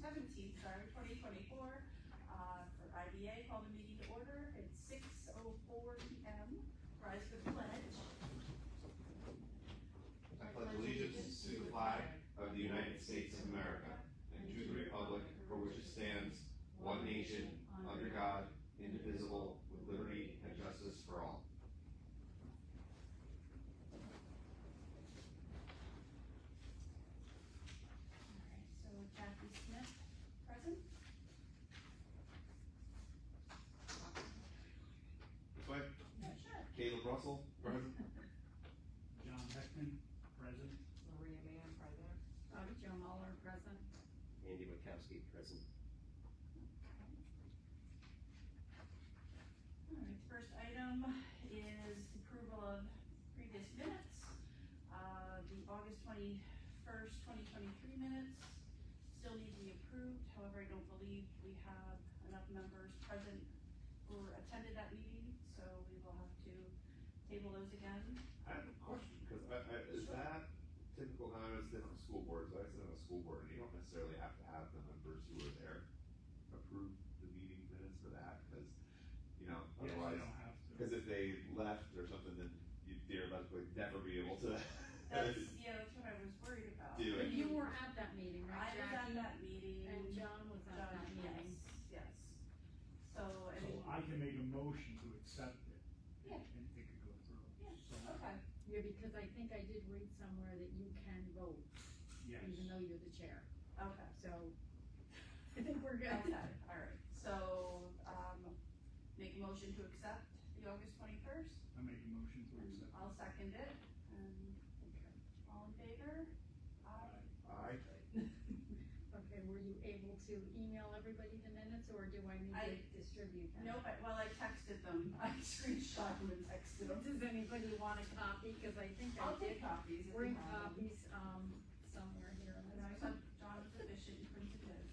17th, 2024, for IBA, call the meeting to order. It's 6:04 p.m. Rise to the pledge. I pledge allegiance to the flag of the United States of America and to the republic for which it stands, one nation, under God, indivisible, with liberty and justice for all. So Jackie Smith, present. This way. Yeah, sure. Caleb Russell, present. John Heckman, present. Maria Mann, present. Joe Muller, present. Andy Witkowski, present. All right, first item is approval of previous minutes. The August 21st, 2023 minutes still need to be approved. However, I don't believe we have enough members present who attended that meeting, so we will have to table those again. I have a question, because is that typical? Now, it's different school boards. I sit on a school board, and you don't necessarily have to have the members who were there approve the meeting minutes for that, because, you know, Yes, otherwise, you don't have to. because if they left or something, then you'd theoretically never be able to That's what I was worried about. do it. You were at that meeting, I right, was at Jackie? that meeting. And John was at John, that meeting. yes. So, I So mean, I can make a motion to accept it. Yeah. And it could go through. yeah, So, okay. Yeah, because I think I did read somewhere that you can vote, yes. even though you're the chair, Okay. so I think we're good. Okay, all right. So, make a motion to accept the August 21st. I make a motion to accept. I'll second it. And all in favor? Aye. Okay, were you able to email everybody the minutes, or do I need to distribute them? Nope, well, I texted them. I screenshot them and texted them. Does anybody want a copy, cause I think I I'll did take copies if you bring have them. copies, somewhere here in And I this. saw John was efficient and printed his.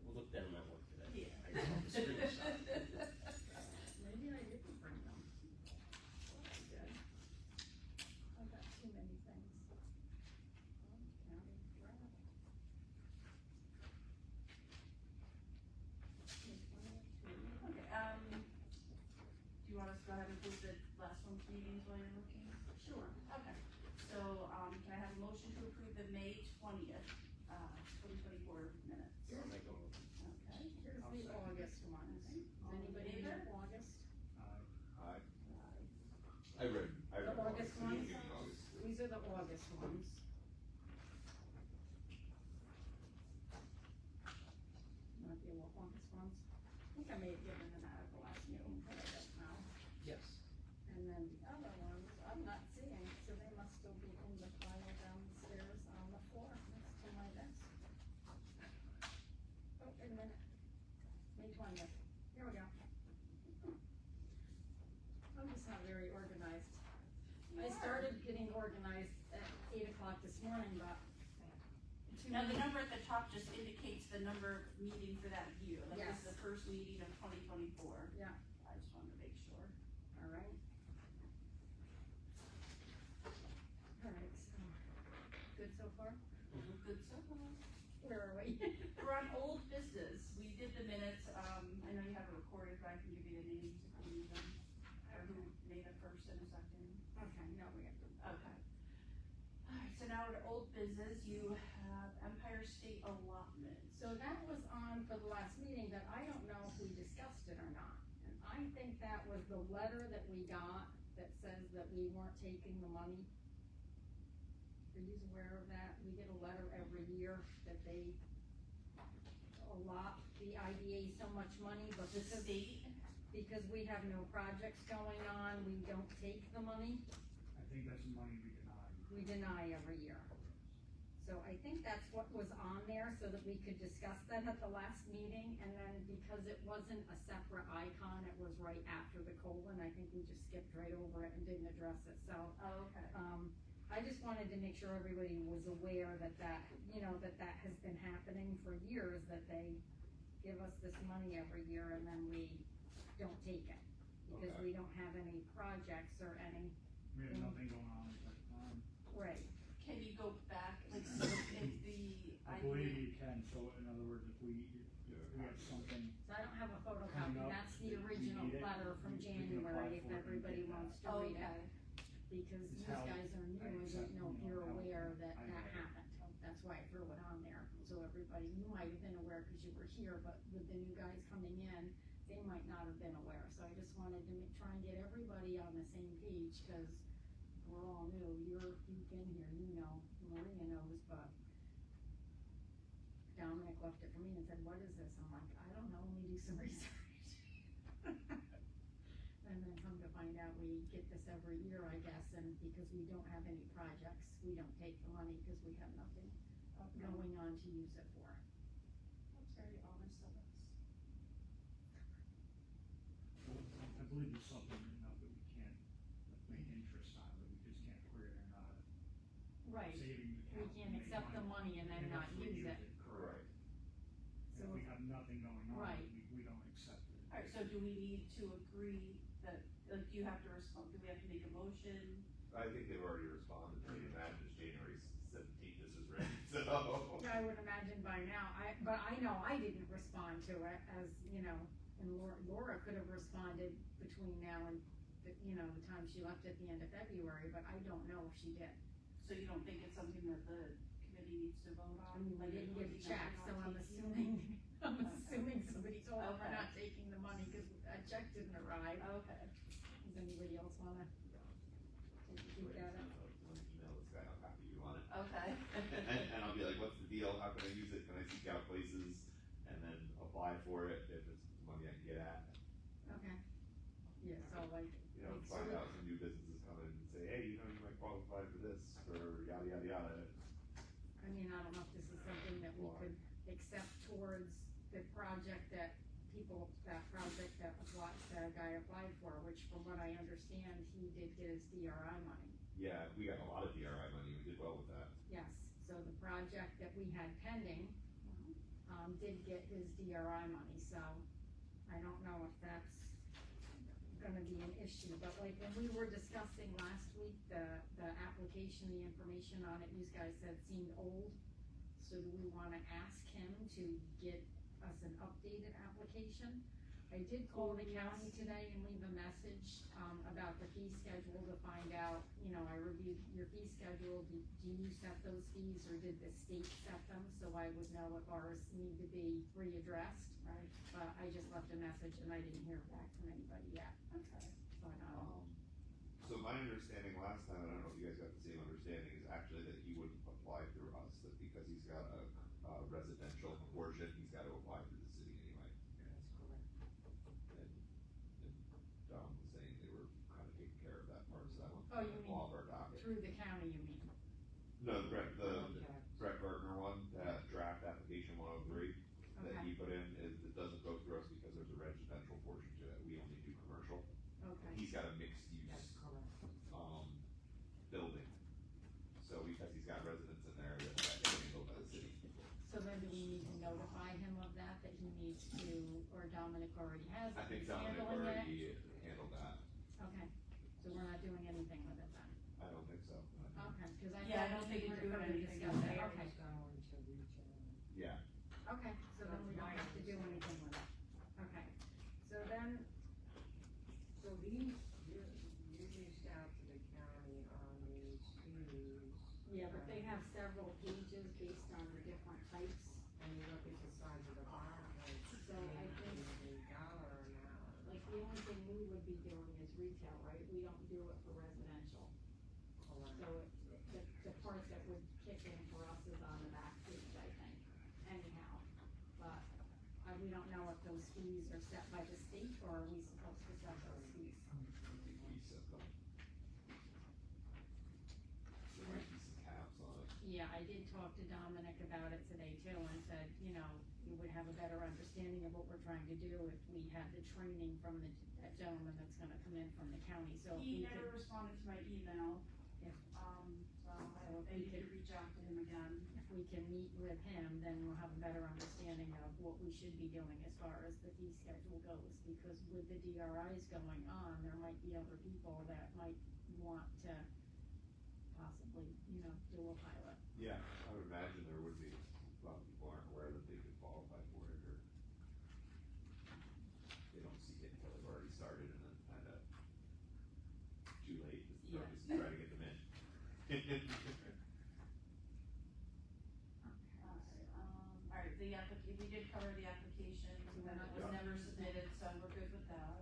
We'll look down my work today. Yeah. I saw the screenshot. Maybe I didn't bring them. Good. I've got too many things. County draft. Okay, do you want us to go ahead and approve the last one's meetings while you're looking? Sure. Okay, so, can I have a motion to approve the May 20th, 2024 minutes? I'll make a motion. Okay. Here's I'll the second. August ones. Does All in anybody favor? know August? Aye. I read. The August so you ones? give me August. These are the August ones. Not the August ones. I think I may have given them out at the last meeting, but I don't know. Yes. And then the other ones, I'm not seeing, so they must still be in the pile downstairs on the floor next to my desk. Oh, wait a minute. May 20th. Here we go. I'm just not very organized. I started getting organized at 8 o'clock this morning, but. Now, the number at the top just indicates the number of meeting for that year. Like, this Yes. is the first meeting of 2024. Yeah. I just wanted to make sure. All right. All right, so, good so far? Good stuff. Where are we? We're on old business. We did the minutes, I know you have it recorded, but I can give you the names if you need them. Or who made a first and a second. Okay, no, we have to. Okay. Alright, so now we're to old business. You have Empire State Allotment. So that was on for the last meeting, but I don't know if we discussed it or not. And I think that was the letter that we got that says that we weren't taking the money. Are you aware of that? We get a letter every year that they allot the IDA so much money, but The state, because we have no projects going on, we don't take the money. I think that's the money we deny. We deny every year. So I think that's what was on there, so that we could discuss that at the last meeting, and then because it wasn't a separate icon, it was right after the colon, I think we just skipped right over it and didn't address it, so. oh, okay. I just wanted to make sure everybody was aware that you know, that has been happening for years, that they give us this money every year and then we don't take it. Because Okay. we don't have any projects or any, We had nothing going on at that time. right, Can you go back, like, so if the believe you can, so in other words, if we have something, So I don't have a photocopy, Coming up, that's the we original need it, letter from we can apply January, if for it and everybody get that. wants to read it. Because It's these how guys are new, I I accept, didn't know if you you're know, how aware that I that read it. happened. That's why I threw it on there, so everybody, you might have been aware because you were here, but with the new guys coming in, they might not have been aware, so I just wanted to try and get everybody on the same page, cause we're all new, you've been here, you know, Maria knows, but Dominic left it for me and said, what is this? I'm like, I don't know, let me do some research. And then come to find out, we get this every year, I guess, and because we don't have any projects, we don't take the money, cause we have nothing going on to use it for. That's very honest of us. I believe there's something written up that we can't, make interest on, that we just can't clear it out of Right, savings we account. can't accept the money and then not Unless we use it. Correct. So If we have nothing going on, Right. we don't accept it. Alright, so do we need to agree that, like, do you have to respond, do we have to make a motion? I think they've already responded, I imagine it's January 17th, this is ready, so. I would imagine by now, but I know I didn't respond to it, as, you know, and Laura could have responded between now and, the time she left at the end of February, but I don't know if she did. So you don't think it's something that the committee needs to vote on? I mean, we Like, didn't get a we're check, not so I'm taking- assuming somebody told them we're Okay. not taking the money, cause a check didn't arrive. Okay. Does anybody else wanna take that up? One email this guy, I'll copy you on it. Okay. And I'll be like, what's the deal, how can I use it, can I seek out places, and then apply for it, if it's money I can get at. Okay. Yeah, so like, You know, so find we- out some new businesses come in and say, hey, you might qualify for this, or yada, yada, yada. I mean, I don't know if this is something that we could accept towards the project that the guy applied for, which from what I understand, he did get his DRI money. Yeah, we got a lot of DRI money, we did well with that. Yes, so the project that we had pending, did get his DRI money, so I don't know if that's gonna be an issue, but like when we were discussing last week, the application, the information on it, these guys said seemed old. So do we wanna ask him to get us an updated application? I did call the county today and leave a message, about the fee schedule to find out, I reviewed your fee schedule, do you set those fees or did the state set them? So I would know if ours need to be readdressed. Right. But I just left a message and I didn't hear back from anybody yet, Okay. but, So my understanding last time, and I don't know if you guys got the same understanding, is actually that he wouldn't apply through us, that because he's got a residential portion, he's gotta apply through the city anyway. that's correct. And Dom was saying they were kinda taking care of that part, so that one. Oh, you mean All of our docket. Through the county, you mean? No, the Okay. Brett Gardner one, that draft application 103 that Okay. he put in, it doesn't go through us because there's a residential portion to it, we only do commercial. Okay, He's got a mixed use, building, so because he's got residents in there, that's handled by the city. so then do we need to notify him of that he needs to, or Dominic already has I it, think he's Dominic handling it? already handled that, Okay, so we're not doing anything with it then? I don't think so. Okay, cause I. Yeah, I thought don't we think were we're doing gonna anything discuss with it. it. Okay, Yeah, okay, so then we don't have to do anything with it, okay, so then, So these, you reached out to the county on these fees, yeah, but they have several pages based on the different types. and you look at the size of the bar, and So I think- the dollar amount. Like, the only thing we would be doing is retail, right? We don't do it for residential. So the part that would kick in for us is on the back page, I think, anyhow. But, we don't know if those fees are set by the state, or are we supposed to set those fees? I think we set them. There might be some caps on it. Yeah, I did talk to Dominic about it today too, and said, you would have a better understanding of what we're trying to do if we had the training from that gentleman that's gonna come in from the county, so if He we never could, responded to my email, if so So if I we need to could- reach out to him again. if we can meet with him, then we'll have a better understanding of what we should be doing as far as the fee schedule goes, because with the DRIs going on, there might be other people that might want to possibly, do a pilot. Yeah, I would imagine there would be, well, Alright, we did cover the application, and it was never submitted, so we're good with that.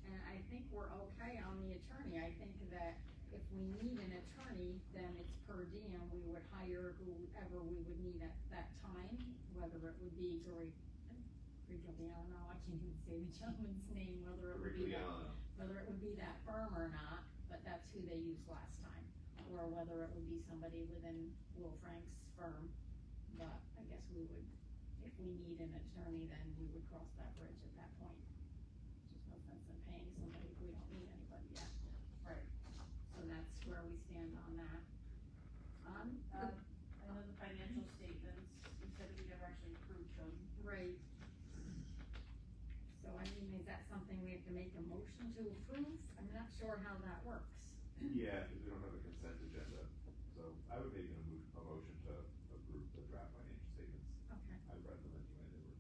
And I think we're okay on the attorney. I think that if we need an attorney, then it's per diem. We would hire whoever we would need at that time, whether it would be Grigliano, I can't even say the gentleman's name, whether it would be that firm or not, but that's who they used last time. Or whether it would be somebody within Will Frank's firm, but I guess we would, if we need an attorney, then we would cross that bridge at that point. There's no sense in paying somebody if we don't need anybody yet. Right. So that's where we stand on that. I know the financial statements, you said we never actually approved them. Right. So I mean, is that something we have to make a motion to approve? I'm not sure how that works. Yeah, because we don't have a consent agenda, so I would make a motion to approve the draft financial statements. Okay. I read them anyway,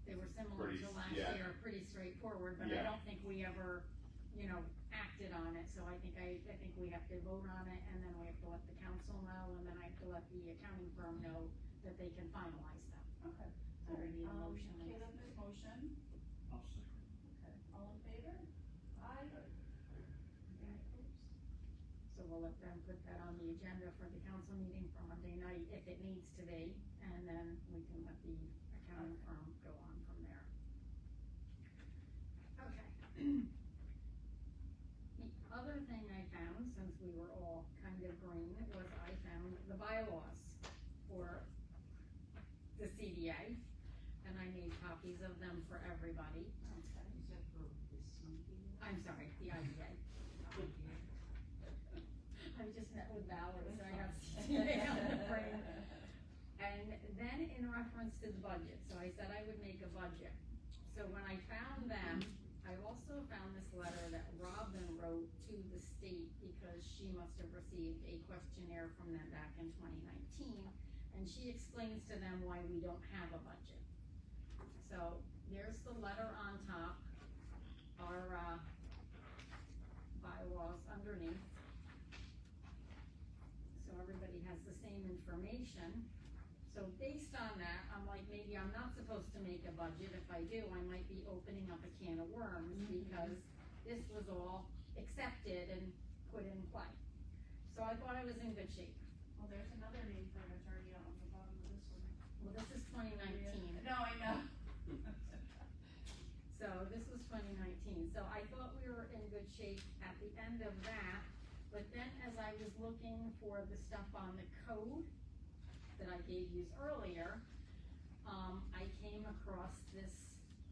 They were similar to last year, pretty straightforward, but I don't think we ever, acted on it, so I think we have to vote on it, and then we have to let the council know, and then I have to let the accounting firm know that they can finalize them. Okay. So we need a motion. Caleb made motion, I'll second. okay, all in favor? Aye. So we'll let them put that on the agenda for the council meeting for Monday night, if it needs to be, and then we can let the accounting firm go on from there. Okay. The other thing I found, since we were all kind of green, was I found the bylaws for the CDA, and I made copies of them for everybody. Okay. Is that for the CD? I'm sorry, the IDA. I just met with Valerie, so I have CDA on the brain. And then in reference to the budget, so I said I would make a budget. So when I found them, I also found this letter that Robin wrote to the state because she must have received a questionnaire from them back in 2019. And she explains to them why we don't have a budget. So there's the letter on top, our bylaws underneath. So everybody has the same information. So based on that, I'm like, maybe I'm not supposed to make a budget. If I do, I might be opening up a can of worms because this was all accepted and put in play. So I thought I was in good shape. Well, there's another name for an attorney on the bottom of this one. Well, this is 2019. No, I know. So this was 2019. So I thought we were in good shape at the end of that. But then as I was looking for the stuff on the code that I gave you earlier, I came across this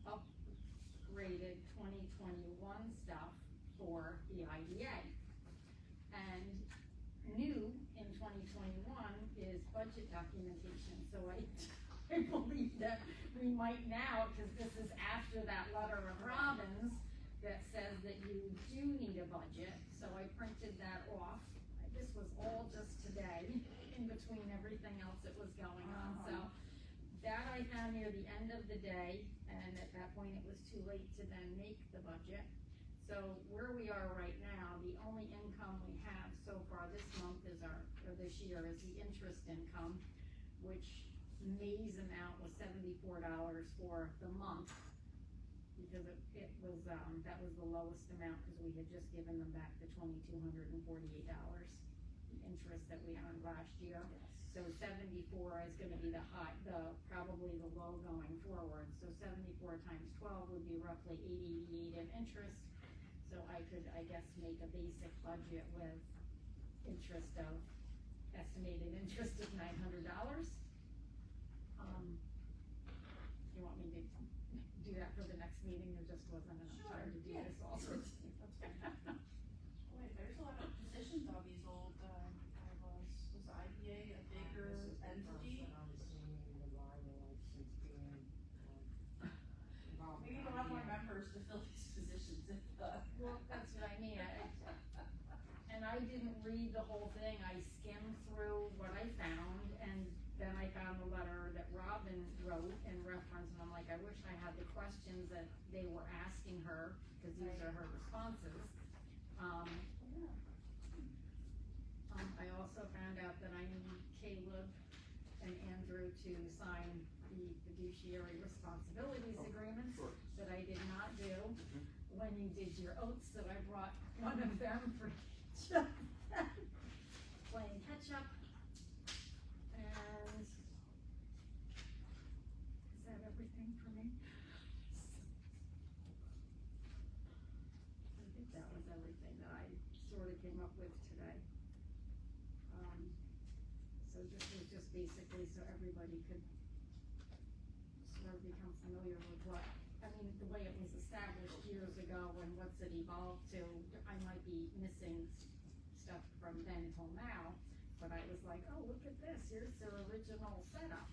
upgraded 2021 stuff for the IDA. And new in 2021 is budget documentation. So I believe that we might now, because this is after that letter of Robin's that says that you do need a budget. So I printed that off. This was all just today, in between everything else that was going on. So that I found near the end of the day, and at that point it was too late to then make the budget. So where we are right now, the only income we have so far this month is this year is the interest income, which May's amount was $74 for the month, because it was, that was the lowest amount, because we had just given them back the $2,248, the interest that we earned last year. So 74 is gonna be probably the low going forward. So 74 times 12 would be roughly 888 in interest. So I could, I guess, make a basic budget with estimated interest of $900. You want me to do that for the next meeting? There just wasn't enough time to do this all. Sure. Wait, there's a lot of positions on these old, bylaws. Was the IDA a bigger entity? That I was seeing in the bylaws since being, involved. We need a lot more members to fill these positions if, Well, that's what I mean. And I didn't read the whole thing. I skimmed through what I found, and then I found the letter that Robin wrote in reference, and I'm like, I wish I had the questions that they were asking her, because these are her responses. I also found out that I need Caleb and Andrew to sign the fiduciary responsibilities agreements Sure. that I did not do when you did your oaths, that I brought one of them for each of them, playing catch up. And is that everything for me? I think that was everything that I sort of came up with today. So this was just basically so everybody could sort of become familiar with what, I mean, the way it was established years ago and what's it evolved to. I might be missing stuff from then till now, but I was like, oh, look at this, here's their original setup.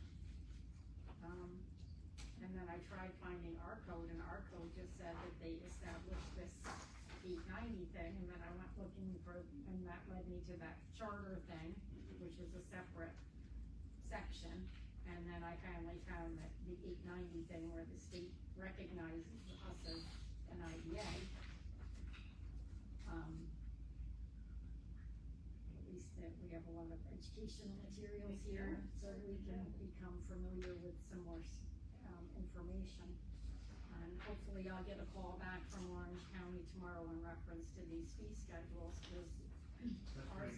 And then I tried finding our code, and our code just said that they established this 890 thing, and then I went looking for, and that led me to that charter thing, which is a separate section, and then I finally found that the 890 thing where the state recognizes us as an IDA. At least that we have a lot of educational materials here, so we can become familiar with some more information. And hopefully I'll get a call back from Orange County tomorrow in reference to these fee schedules, because ours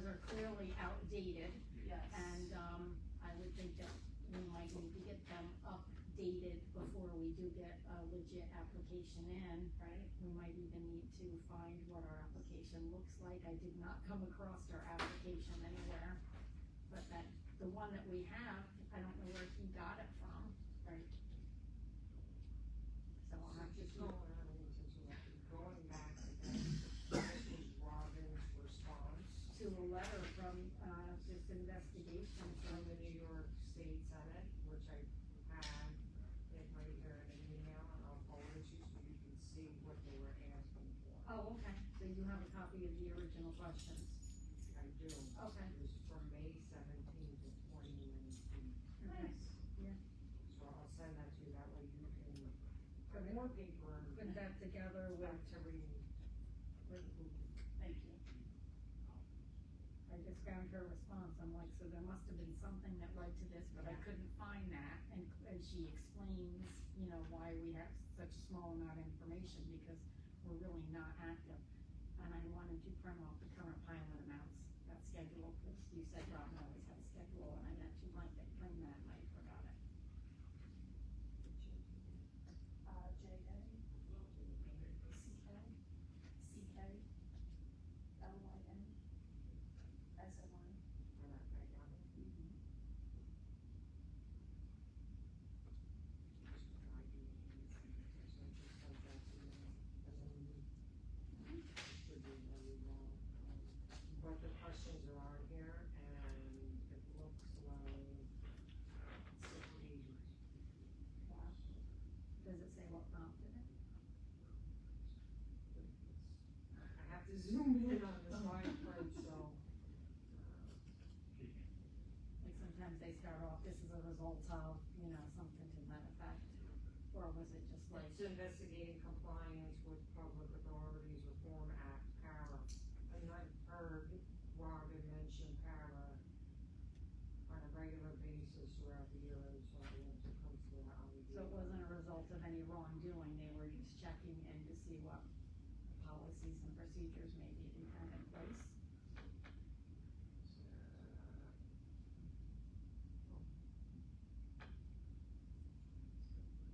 are clearly outdated. Yes. And, I would think that we might need to get them updated before we do get a legit application in. Right. We might even need to find what our application looks like. I did not come across our application anywhere, but that, the one that we have, I don't know where he got it from. Right. So I'll have to Just keep. going back to that, this was Robin's response To a letter from, this investigation from from the New York State Senate, which I had it right here in an email, and I'll forward it to you so you can see what they were asking for. Oh, okay, so you have a copy of the original questions? I do. Okay. It was from May 17th of 2019. Nice. Yeah. So I'll send that to you, that way you can Put put it- more paper Put that together with, back to read. Thank you. I just found her response, I'm like, so there must have been something that led to this, but I Yeah. couldn't find that, and she explains, you know, why we have such a small amount of information, because we're really not active. And I wanted to print off the current pilot amounts, that schedule, because you said Robin always had a schedule, and I meant to bring that, and I forgot it. J-A, C-K, L-Y-N, S-O-N. I got it. But the questions are on here, and it looks like 6 pages. Wow. Does it say what prompted it? I have to zoom in on the fine print, so. Like sometimes they start off, this is a result of, you know, something to that effect, or was it just like? It's investigating compliance with Public Authorities Reform Act, para. And I've heard Robin mention para on a regular basis throughout the year, and so I want to come to that on the. So it wasn't a result of any wrongdoing, they were just checking in to see what policies and procedures maybe we had in place?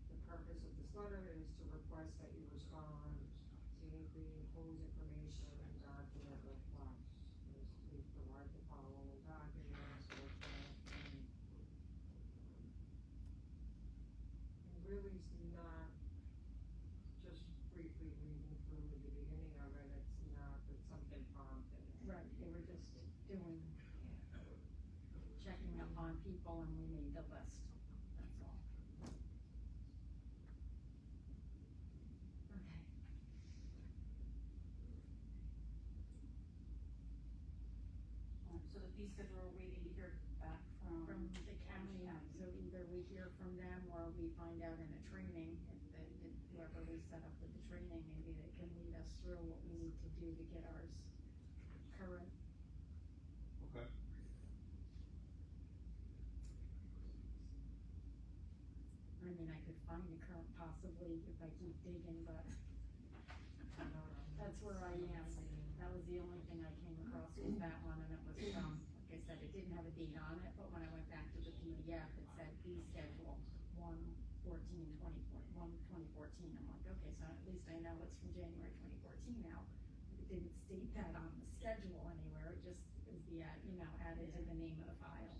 The purpose of this letter is to request that you respond to the enclosed information and document requests. Please provide the following documents or and really it's not just briefly reading through the beginning of it, it's not that something prompted it. Right, they were just doing, checking up on people and we made the list, that's all. Okay. So the fee schedule, we're waiting to hear back from. From the county, so either we hear from them or we find out in a training, if whoever we set up with the training, maybe they can lead us through what we need to do to get ours current. Okay. I mean, I could find a current possibly if I keep digging, but that's where I am. That was the only thing I came across was that one, and it was from, like I said, it didn't have a date on it, but when I went back to the PDF, it said fee schedule 1/14/2014. I'm like, okay, so at least I know it's from January 2014 now. It didn't state that on the schedule anywhere, it just is the, added to the name of the file.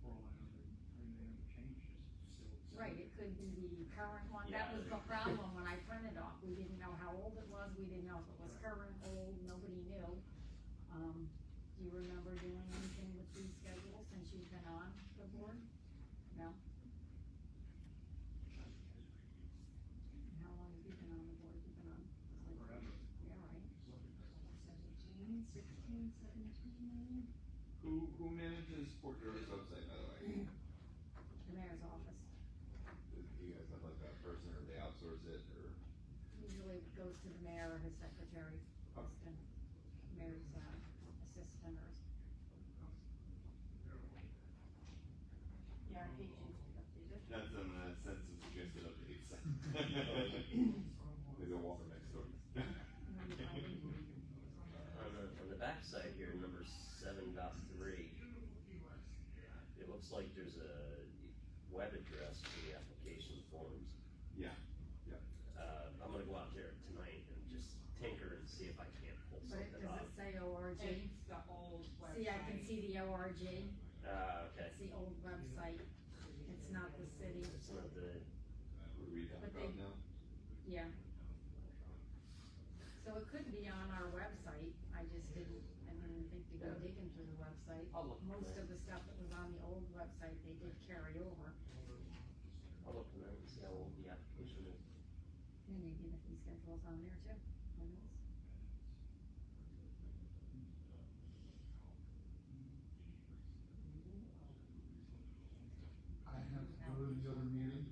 For all I know, they never changed it, still. Right, it could be the current one, Yeah, that was the problem when I printed off, we didn't know how old it was, we didn't know if it was current, old, nobody knew. Do you remember doing anything with these schedules since you've been on the board? No? How long have you been on the board, you've been on? Forever. Yeah, right. 17, 16, 17. Who manages Port Jervis website, by the way? The mayor's office, Do you guys have like a person, or they outsource it, or? usually it goes to the mayor or his secretary, assistant, mayor's, assistant or. Yeah, our page needs to be updated. That's, I'm gonna send some suggested updates. Maybe I'll walk her next door. On the backside here, number 7.3, it looks like there's a web address for the application forms. Yeah, I'm gonna go out there tonight and just tinker and see if I can't pull But something does up. it say ORG? It's the old website. See, I can see the ORG, Okay, it's the old website, it's not the city, it's not the, what are we talking But about they- now? yeah. So it could be on our website, I didn't think to go digging through the website. I'll look for Most that. of the stuff that was on the old website, they did carry over, I'll look for that and see how old the application is. and maybe the fee schedule's on there too, who knows? I have to go to the other meeting,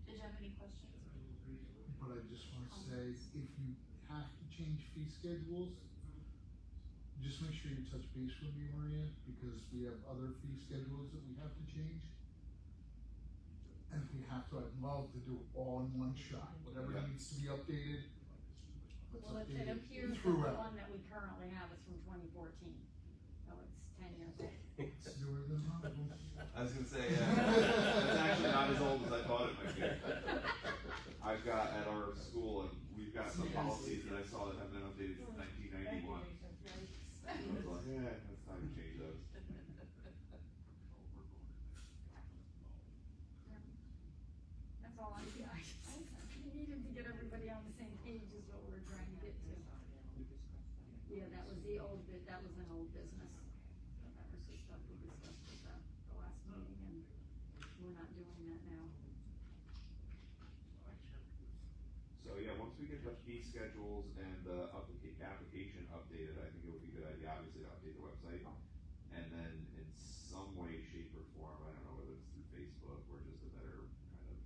Did you have any questions? but I just wanna say, if you have to change fee schedules, just make sure you touch base with me, Maria, because we have other fee schedules that we have to change. And if we have to, I'd love to do it all in one shot, whatever Yeah. needs to be updated, let's Well, update it appears that the throughout. one that we currently have is from 2014, so it's 10 years old. It's newer than mine. I was gonna say, yeah, it's actually not as old as I thought it might be. I've got, at our school, and we've got some policies that I saw that have been updated since 1991. I was like, yeah, it's time to change those. That's all I needed to get everybody on the same page is what we're trying to get to. Yeah, that was the old that was an old business. That was the stuff we discussed at the last meeting, and we're not doing that now. So yeah, once we get the fee schedules and the application updated, I think it would be a good idea, obviously, to update the website. And then in some way, shape, or form, I don't know whether it's through Facebook or just a better kind of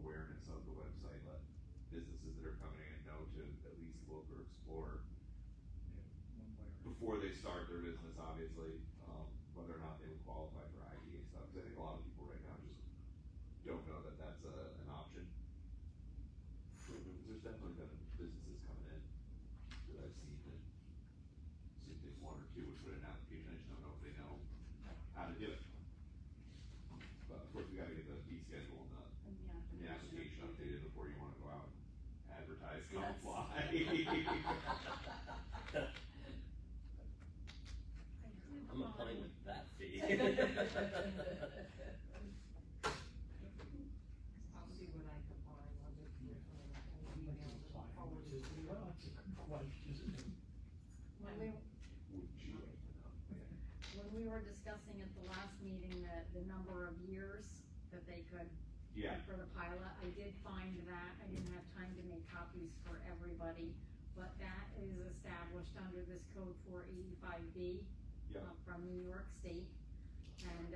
awareness of the website, let businesses that are coming in know to at least look or explore One way or before they start their business, obviously, whether or not they would qualify for IDA stuff. Cause I think a lot of people right now just don't know that that's an option. There's definitely been businesses coming in that I've seen that seem to think one or two would put in an application, I just don't know if they know how to do it. But of course, we gotta get the fee schedule and the application updated before you wanna go out and advertise, come Yes. apply. I'm applying with that fee. I'll see what I can find, I'll just look for anybody else to forward to you. Well, that's a good question. When we were discussing at the last meeting the number of years that they could Yeah, for the pilot, I did find that, I didn't have time to make copies for everybody, but that is established under this code 485B. Yeah. From New York State, and,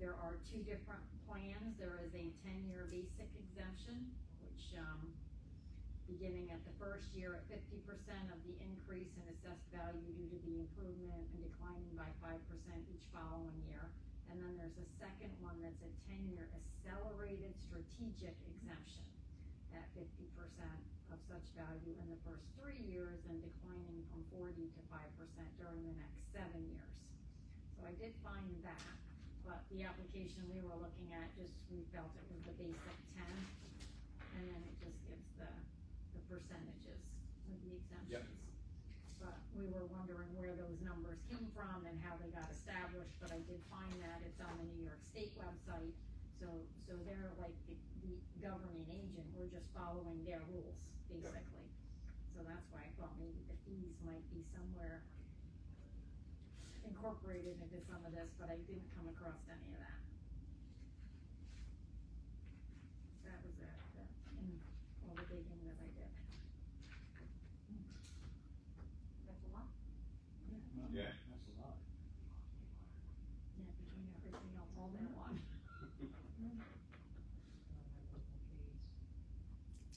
there are two different plans, there is a 10-year basic exemption, which, beginning at the first year at 50% of the increase in assessed value due to the improvement and declining by 5% each following year. And then there's a second one that's a 10-year accelerated strategic exemption at 50% of such value in the first 3 years and declining from 40 to 5% during the next 7 years. So I did find that, but the application we were looking at we felt it was the basic 10, and then it just gives the percentages of the exemptions. But we were wondering where those numbers came from and how they got established, but I did find that it's on the New York State website, so they're like the governing agent, we're just following their rules, basically. So that's why I thought maybe the fees might be somewhere incorporated into some of this, but I didn't come across any of that. That was it, in all the digging that I did. That's a lot. Yeah. That's a lot. Yeah, between everything else, all that one.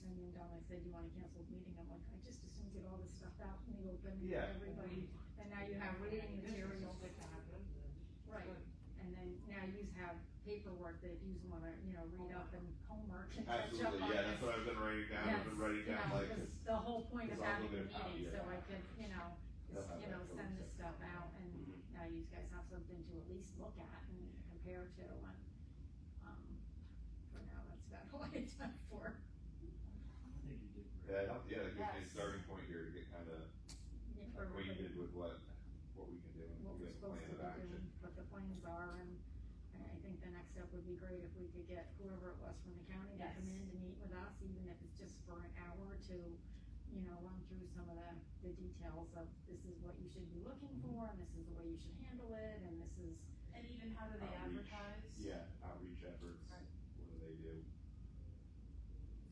And then Donna said, you wanna cancel the meeting, I'm like, I just as soon get all this stuff out in the open, Yeah. everybody, and now you have reading materials. Right, and then now you have paperwork that if you wanna, read up and homework and catch up Absolutely, on yeah, this. that's what I've been writing down, I've been writing down like. Cause the whole point of Cause I'll having go the get a copy meeting, of so that. I could, They'll have that send this covered. stuff out, and now you guys have something to at least look at and compare to, and, for now, that's about all I have time for. I think you did great. Yeah, that gives me a Yes. starting point here to get kinda For everybody. acquainted with what we can do and What we we're have a supposed plan to of be action. doing, what the plans are, and I think the next step would be great if we could get whoever it was from the county to come in to meet with us, even if it's just for an hour to, run through some of the details of this is what you should be looking for, and this is the way you should handle it, and this is, And even how do they Outreach. advertise? Yeah, outreach efforts, Right. what do they do?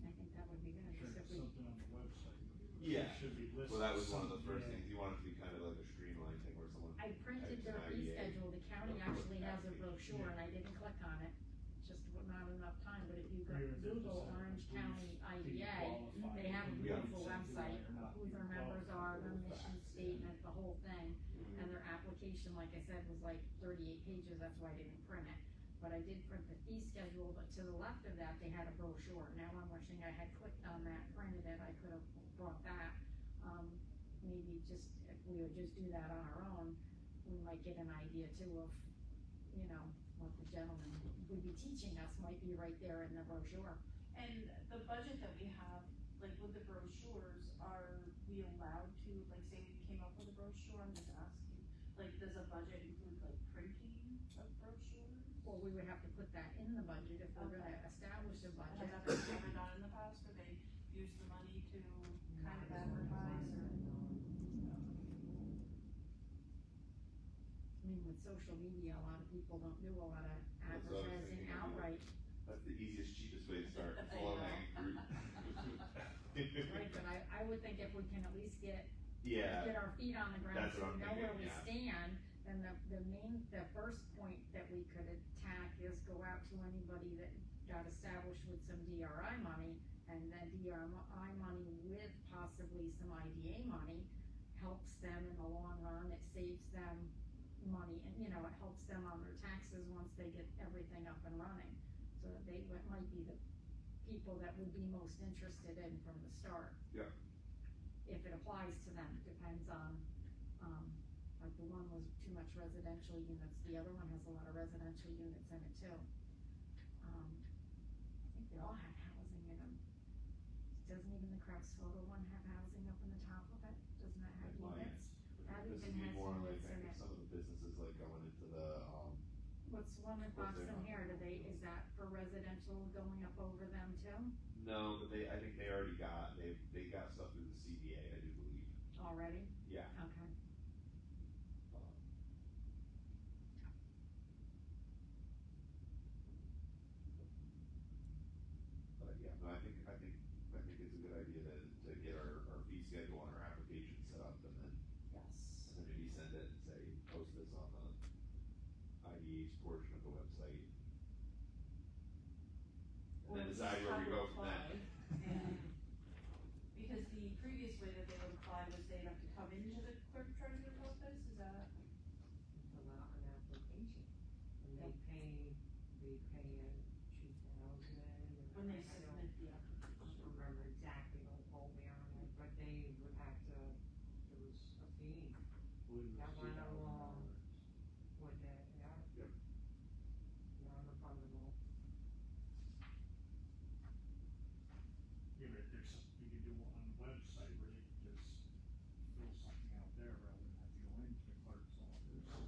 I think that would be good, Sure, just if we, something on the website. Yeah. It should be listed. Well, that was one of the first Yeah. things, you want it to be kind of like a streamlined thing where someone. I printed their types an fee IDA. schedule, the county Look actually has a application. brochure, and I didn't click on it, just not enough time, but if you go Here, this is Google a Orange brief County fee IDA, qualified. they have a Yeah. beautiful website, Or not who their be members are, their qualified. mission statement, the whole thing, Mhm. and their application, like I said, was like 38 pages, that's why I didn't print it. But I did print the fee schedule, but to the left of that, they had a brochure, now I'm wishing I had clicked on that, printed it, I could have brought that. Maybe just, if we would just do that on our own, we might get an idea too of, what the gentleman would be teaching us might be right there in the brochure. And the budget that we have, like with the brochures, are we allowed to, like, say we came up with a brochure, I'm just asking, like, does a budget include like printing of brochures? Well, we would have to put that in the budget if we're gonna Okay. establish a Has budget. that been ever done in the past, where they use the money to kind of advertise or? I mean, with social media, a lot of people don't do a lot of That's what I was advertising thinking. outright. That's the easiest, cheapest way to start, I full know. hanging fruit. Right, but I would think if we can at least get Yeah, our feet on the ground, That's so what we I'm know where we thinking, stand, then the first point that we could attack is go out to anybody that got established with some DRI money, and then DRI money with possibly some IDA money helps them in the long run, it saves them money, and, it helps them on their taxes once they get everything up and running. So that they might be the people that would be most interested in from the start. Yeah. If it applies to them, depends on, like the one was too much residential units, the other one has a lot of residential units in it too. I think they all have housing in them. Doesn't even the Kraus photo one have housing up in the top of it? Doesn't that have It might. units? That This even would be has more like, units I in think it. some of the businesses like going into the, What's the one with What's Boston their- here, is that for residential going up over them too, no, but I think they already got, they got stuff through the CBA, I do believe. already? Yeah. Okay. But yeah, no, I think it's a good idea to get our fee schedule and our application set up and then Yes. maybe send it and say, post this on the IDH portion of the website. And Or then just decide where we how to go from apply. there. Yeah. when they I don't submit the application. remember exactly, don't quote me on it, but they would have to, there was a fee that went along with it, yeah. Yep. Non-refundable. Yeah, but if there's something you can do on the website where they can just fill something out there rather than have to go into the clerk's office, you know,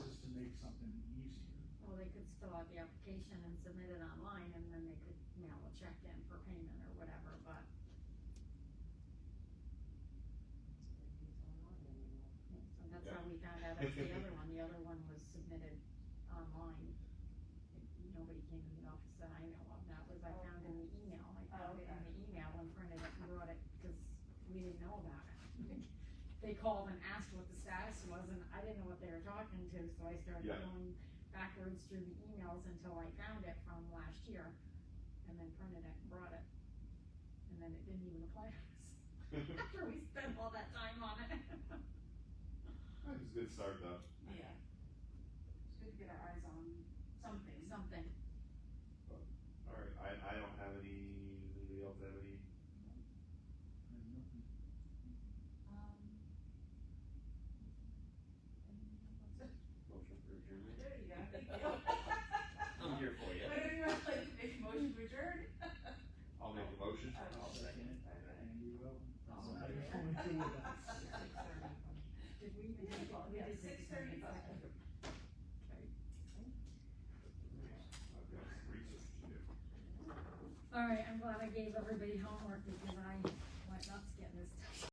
just to make something easier. Well, they could fill out the application and submit it online, and then they could mail a check in for payment or whatever, but, It's online anymore. so that's how we found out about the other one was submitted online. Nobody came in the office that I know of, that was, I found in the email, I found it in the email and printed it and brought it, cause we didn't know about it. They called and asked what the status was, and I didn't know what they were talking to, so I started Yeah. going backwards through the emails until I found it from last year, and then printed it and brought it. And then it didn't even apply to us, after we spent all that time on it. It's a good start though. Yeah. It's good to get our eyes on something. Something. Alright, I don't have anybody else have any? There's nothing. Motion for adjournment. There you go. I'm here for you. Would anyone like to make a motion to adjourn? I'll make a motion. I'll second it, Okay. and you will. Okay. Somebody's going through with us. 6:30. Did we even take it? We Yeah, did take it. 6:35. Okay. I've got some research to do. All right, I'm glad I gave everybody homework because I went nuts getting this stuff.